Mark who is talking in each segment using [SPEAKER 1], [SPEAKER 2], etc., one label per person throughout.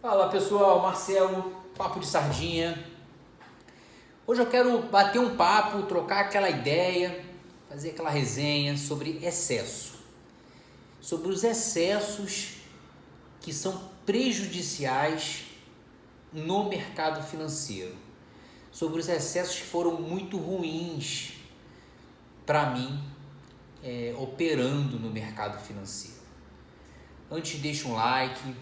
[SPEAKER 1] Fala pessoal, Marcelo, papo de sardinha. Hoje eu quero bater um papo, trocar aquela ideia, fazer aquela resenha sobre excesso. Sobre os excessos que são prejudiciais no mercado financeiro. Sobre os excessos que foram muito ruins para mim, operando no mercado financeiro. Antes, deixa um like,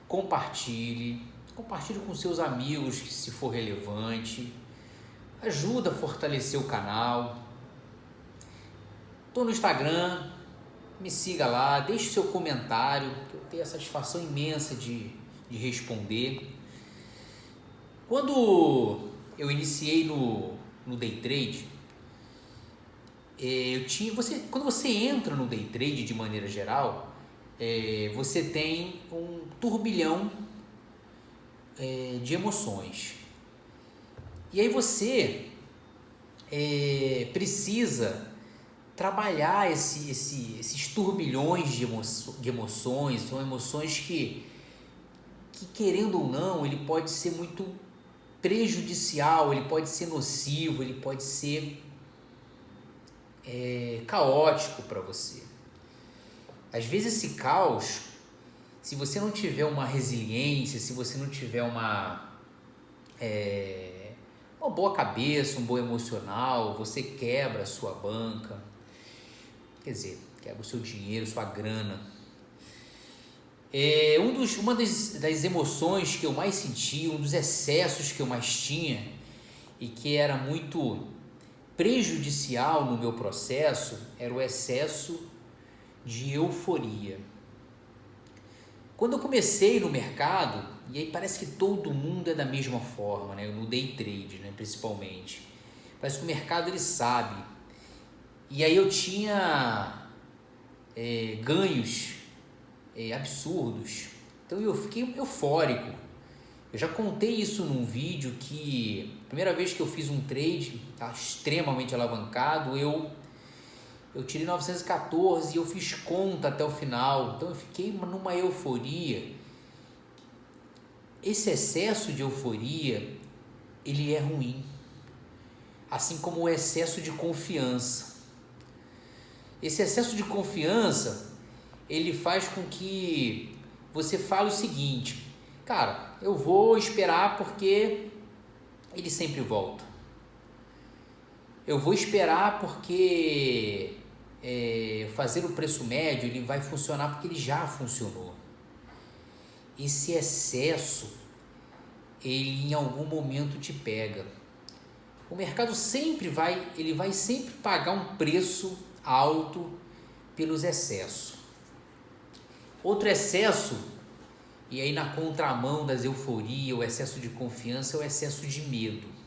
[SPEAKER 1] compartilhe com seus amigos se for relevante, ajuda a fortalecer o canal. Estou no Instagram, me siga lá, deixe seu comentário, que eu tenho a satisfação imensa de responder. Quando eu iniciei no day trade, quando você entra no day trade de maneira geral, você tem um turbilhão de emoções. E aí você precisa trabalhar esses turbilhões de emoções. São emoções que, querendo ou não, ele pode ser muito prejudicial, ele pode ser nocivo, ele pode ser caótico para você. Às vezes esse caos, se você não tiver uma resiliência, se você não tiver uma boa cabeça, um bom emocional, você quebra a sua banca, quer dizer, quebra o seu dinheiro, sua grana. Uma das emoções que eu mais senti, um dos excessos que eu mais tinha e que era muito prejudicial no meu processo, era o excesso de euforia. Quando eu comecei no mercado, e aí parece que todo mundo é da mesma forma, né? No day trade, né? Principalmente. Parece que o mercado ele sabe. E aí eu tinha ganhos absurdos. Então eu fiquei eufórico. Eu já contei isso num vídeo que a primeira vez que eu fiz um trade extremamente alavancado, eu tirei 914 e eu fiz conta até o final. Então eu fiquei numa euforia. Esse excesso de euforia, ele é ruim. Assim como o excesso de confiança. Esse excesso de confiança, ele faz com que você fale o seguinte: cara, eu vou esperar porque ele sempre volta. Eu vou esperar porque fazer o preço médio ele vai funcionar porque ele já funcionou. Esse excesso, ele em algum momento te pega. O mercado vai sempre pagar um preço alto pelos excessos. Outro excesso, e aí na contramão das euforias, o excesso de confiança, é o excesso de medo.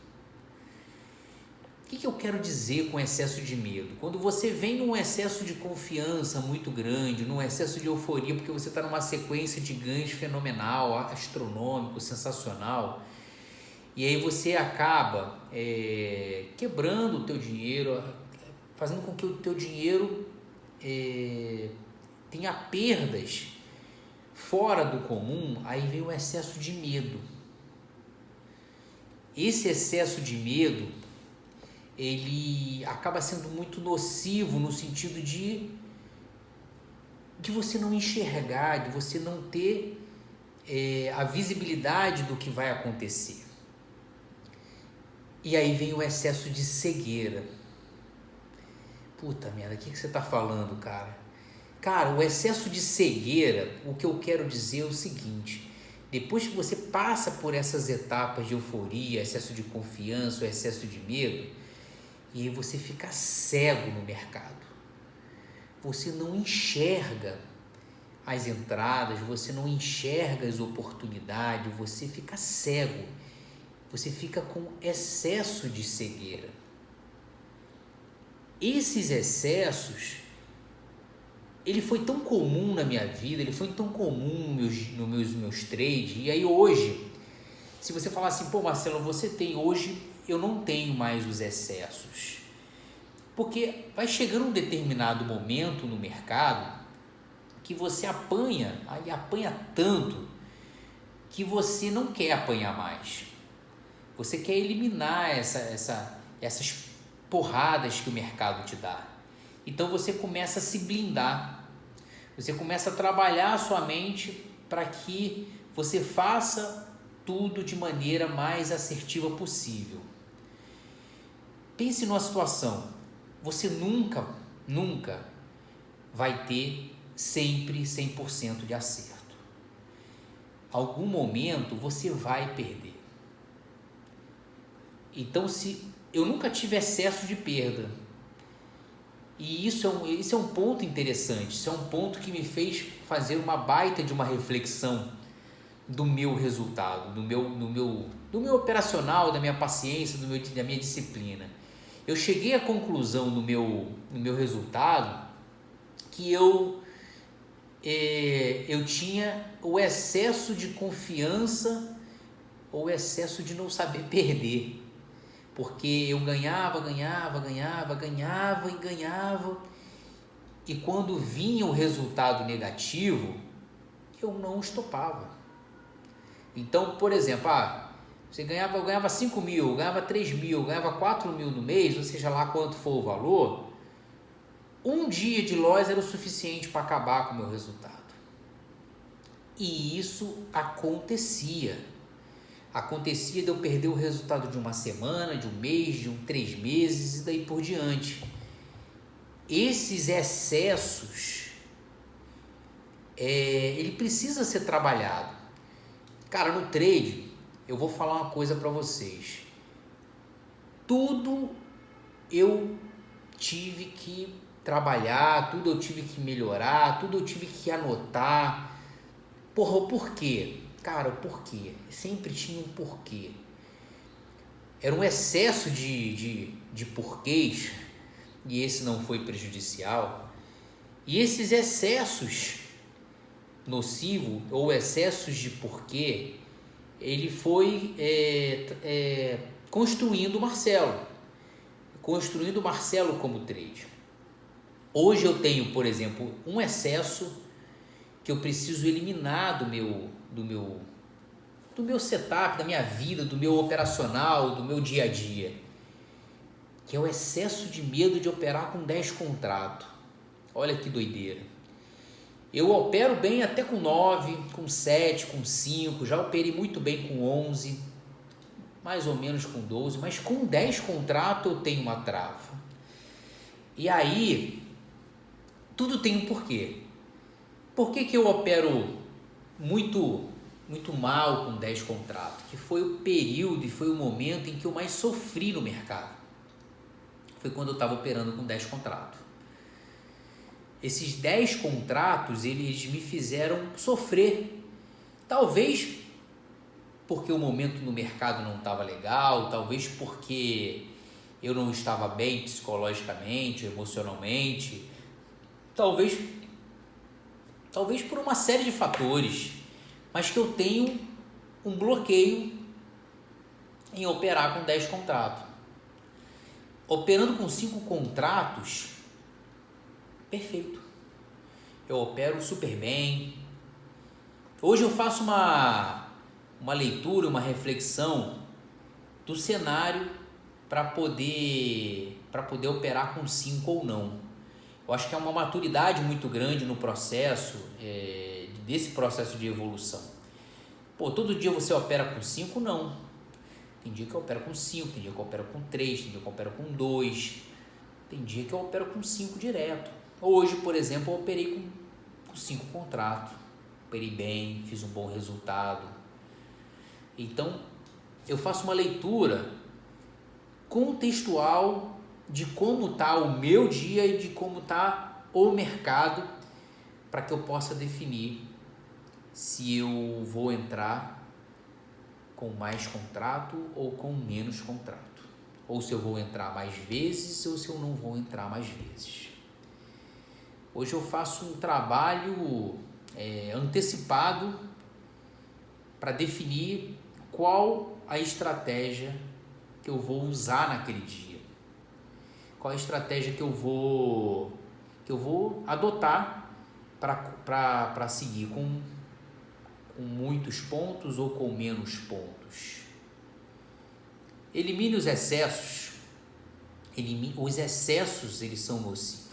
[SPEAKER 1] O que eu quero dizer com excesso de medo? Quando você vem num excesso de confiança muito grande, num excesso de euforia, porque você está numa sequência de ganhos fenomenal, astronômico, sensacional, e aí você acaba quebrando o teu dinheiro, fazendo com que o teu dinheiro tenha perdas fora do comum, aí vem o excesso de medo. Esse excesso de medo, ele acaba sendo muito nocivo no sentido de você não enxergar, de você não ter a visibilidade do que vai acontecer. E aí vem o excesso de cegueira. Puta merda, o que você tá falando, cara? Cara, o excesso de cegueira, o que eu quero dizer é o seguinte: depois que você passa por essas etapas de euforia, excesso de confiança, excesso de medo, e aí você fica cego no mercado. Você não enxerga as entradas, você não enxerga as oportunidades, você fica cego. Você fica com excesso de cegueira. Esses excessos, ele foi tão comum na minha vida, ele foi tão comum nos meus trades, e aí hoje, se você falar assim, pô Marcelo, você tem hoje, eu não tenho mais os excessos. Porque vai chegando um determinado momento no mercado que você apanha tanto que você não quer apanhar mais. Você quer eliminar essas porradas que o mercado te dá. Então você começa a se blindar. Você começa a trabalhar a sua mente para que você faça tudo de maneira mais assertiva possível. Pense numa situação. Você nunca vai ter sempre 100% de acerto. Algum momento você vai perder. Então, se eu nunca tive excesso de perda, e isso é um ponto interessante, isso é um ponto que me fez fazer uma baita de uma reflexão do meu resultado, do meu operacional, da minha paciência, da minha disciplina. Eu cheguei à conclusão no meu resultado que eu tinha o excesso de confiança ou o excesso de não saber perder. Porque eu ganhava, e quando vinha o resultado negativo, eu não estopava. Então, por exemplo, eu ganhava 5 mil, eu ganhava 3 mil, eu ganhava 4 mil no mês, ou seja lá quanto for o valor, um dia de loss era o suficiente para acabar com o meu resultado. E isso acontecia de eu perder o resultado de uma semana, de um mês, de 3 meses e daí por diante. Esses excessos, ele precisa ser trabalhado. Cara, no trade, eu vou falar uma coisa para vocês. Tudo eu tive que trabalhar, tudo eu tive que melhorar, tudo eu tive que anotar. Porra, o porquê? Cara, o porquê? Sempre tinha um porquê. Era um excesso de porquês, e esse não foi prejudicial. E esses excessos nocivos, ou excessos de porquê, ele foi construindo o Marcelo como trader. Hoje eu tenho, por exemplo, um excesso que eu preciso eliminar do meu setup, da minha vida, do meu operacional, do meu dia a dia, que é o excesso de medo de operar com 10 contratos. Olha que doideira. Eu opero bem até com 9, com 7, com 5, já operei muito bem com 11, mais ou menos com 12, mas com 10 contratos eu tenho uma trava. E aí, tudo tem um porquê. Por que eu opero muito mal com 10 contratos? Que foi o período e foi o momento em que eu mais sofri no mercado. Foi quando eu estava operando com 10 contratos. Esses 10 contratos, eles me fizeram sofrer. Talvez porque o momento no mercado não estava legal, talvez porque eu não estava bem psicologicamente, emocionalmente, talvez por uma série de fatores, mas que eu tenho um bloqueio em operar com 10 contratos. Operando com 5 contratos, perfeito. Eu opero super bem. Hoje eu faço uma leitura, uma reflexão do cenário para poder operar com 5 ou não. Eu acho que é uma maturidade muito grande no processo, desse processo de evolução. Todo dia você opera com 5? Não. Tem dia que eu opero com 5, tem dia que eu opero com 3, tem dia que eu opero com 2, tem dia que eu opero com 5 direto. Hoje, por exemplo, eu operei com 5 contratos, operei bem, fiz um bom resultado. Então, eu faço uma leitura contextual de como está o meu dia e de como está o mercado, para que eu possa definir se eu vou entrar com mais contrato ou com menos contrato, ou se eu vou entrar mais vezes ou se eu não vou entrar mais vezes. Hoje eu faço um trabalho antecipado para definir qual a estratégia que eu vou usar naquele dia, qual a estratégia que eu vou adotar para seguir com com muitos pontos ou com menos pontos. Elimine os excessos. Os excessos, eles são nocivos.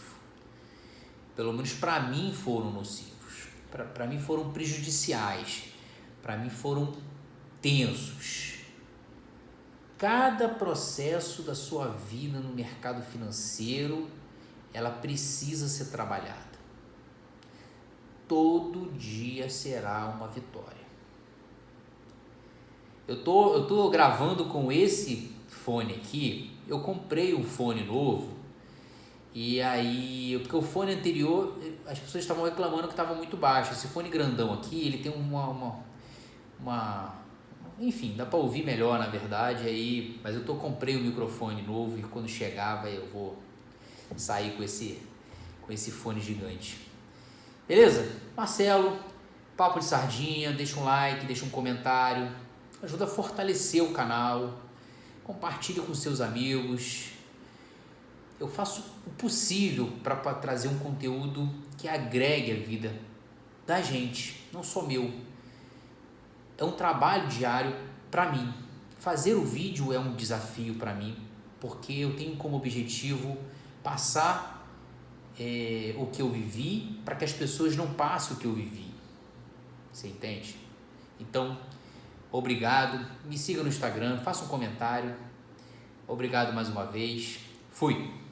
[SPEAKER 1] Pelo menos para mim foram nocivos. Para mim foram prejudiciais. Para mim foram tensos. Cada processo da sua vida no mercado financeiro, ela precisa ser trabalhada. Todo dia será uma vitória. Eu tô gravando com esse fone aqui. Eu comprei um fone novo e aí, porque o fone anterior, as pessoas estavam reclamando que estava muito baixo. Esse fone grandão aqui, ele tem enfim, dá para ouvir melhor, na verdade. Aí, mas comprei um microfone novo e quando chegar, eu vou sair com esse fone gigante. Beleza? Marcelo, papo de sardinha, deixa um like, deixa um comentário, ajuda a fortalecer o canal, compartilha com seus amigos. Eu faço o possível para trazer um conteúdo que agregue a vida da gente, não só meu. É um trabalho diário para mim. Fazer o vídeo é um desafio para mim, porque eu tenho como objetivo passar o que eu vivi para que as pessoas não passem o que eu vivi. Você entende? Então, obrigado. Me siga no Instagram, faça um comentário. Obrigado mais uma vez. Fui!